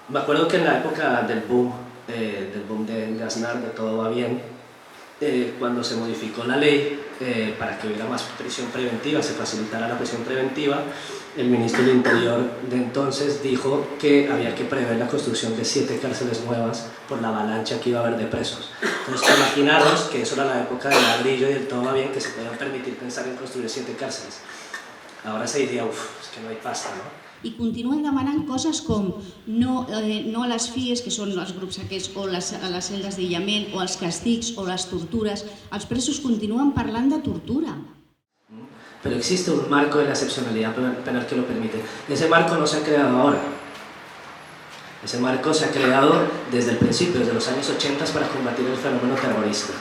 Me acuerdo que en la época del boom de Aznar, de Todo va bien, cuando se modificó la ley para que hubiera más prisión preventiva, se facilitara la prisión preventiva, el ministro del Interior de entonces dijo que había que prever la construcción de 7 cárceles nuevas por la avalancha que iba a haber de presos. Entonces, imaginaros que eso era la época del ladrillo y del todo va bien, que se podían permitir pensar en construir 7 cárceles. Ahora se diria, es que no hay pasta, no? I continuen demanant coses com no a les FIES, que són els grups aquests, o a les celdes d'aïllament, o els castigs, o les tortures. Els presos continuen parlant de tortura. Pero existe un marco de la excepcionalidad penal que lo permite. Ese marco no se ha creado ahora. Ese marco se ha creado desde el principio, desde los años 80 para combatir el fenómeno terrorista.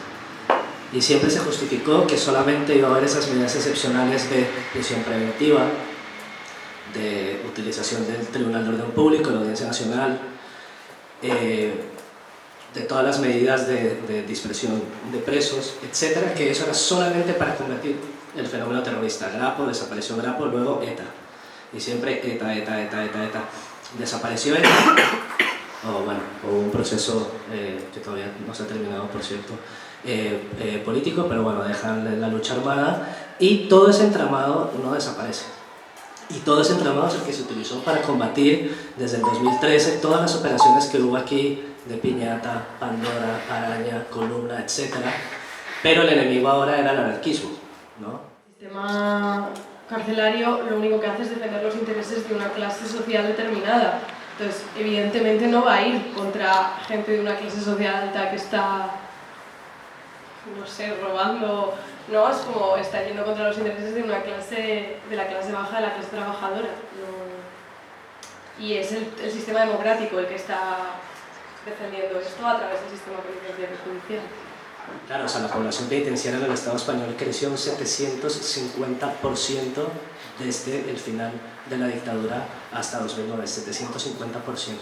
Y siempre se justificó que solamente iba a haber esas medidas excepcionales de prisión preventiva, de utilización del Tribunal de Orden Público, de la Audiencia Nacional, de todas las medidas de dispersión de presos, etcétera, que eso era solamente para combatir el fenómeno terrorista. Grapo, desapareció Grapo, luego ETA. Y siempre ETA. Desapareció ETA, hubo un proceso que todavía no se ha terminado, por cierto, político, pero bueno, dejan la lucha armada y todo ese entramado no desaparece. Y todo ese entramado es el que se utilizó para combatir desde el 2013 todas las operaciones que hubo aquí de Piñata, Pandora, Araña, Columna, etc. Pero el enemigo ahora era el anarquismo, ¿no? El sistema carcelario lo único que hace es defender los intereses de una clase social determinada. Entonces, evidentemente no va a ir contra gente de una clase social alta que está, no sé, robando. No, es como está yendo contra los intereses de la clase baja, de la clase trabajadora. No. Y es el sistema democrático el que está defendiendo esto a través del sistema penitenciario judicial. Claro, o sea, la población penitenciaria en el Estado español creció un 750% desde el final de la dictadura hasta 2009, 750%.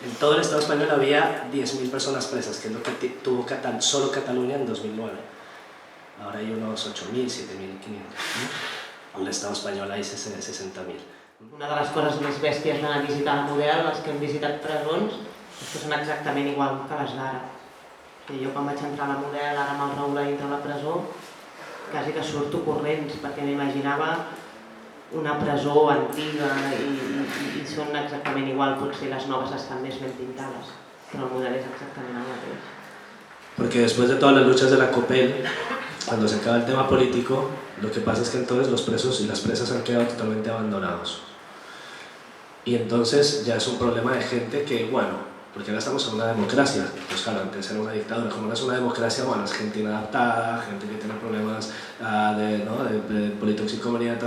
En todo el Estado español había 10.000 personas presas, que es lo que tuvo solo Cataluña en 2009. Ahora hay unos 8.000, 7.500. En el Estado espanyol hay 60.000. Una de les coses més bèsties d'anar a visitar la Model, les que hem visitat presons, és que són exactament igual que les d'ara. Jo quan vaig entrar a la Model, ara amb el Raül a dintre la presó, quasi que surto corrents, perquè m'imaginava una presó antiga i són exactament igual, potser les noves estan més ben pintades, però el model és exactament el mateix. Porque después de todas las luchas de la COPEL, cuando se acaba el tema político, lo que pasa es que entonces los presos y las presas han quedado totalmente abandonados. Y entonces ya es un problema de gente que, porque ahora estamos en una democracia, pues claro, antes era una dictadura, como no es una democracia, es gente inadaptada, gente que tiene problemas de politoxicomanía,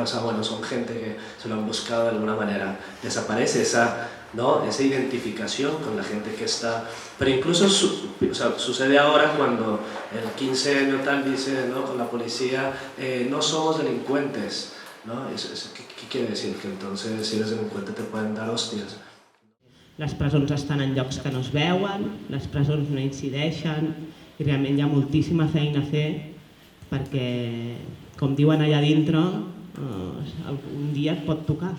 son gente que se lo han buscado de alguna manera. Desaparece esa identificación con la gente que está, pero incluso sucede ahora cuando el 15 año tal dice con la policía, no somos delincuentes, ¿no? ¿Qué quiere decir? Que entonces si eres delincuente te pueden dar hostias. Les presons estan en llocs que no es veuen, les presons no incideixen i realment hi ha moltíssima feina a fer perquè, com diuen allà dintre, un dia et pot tocar.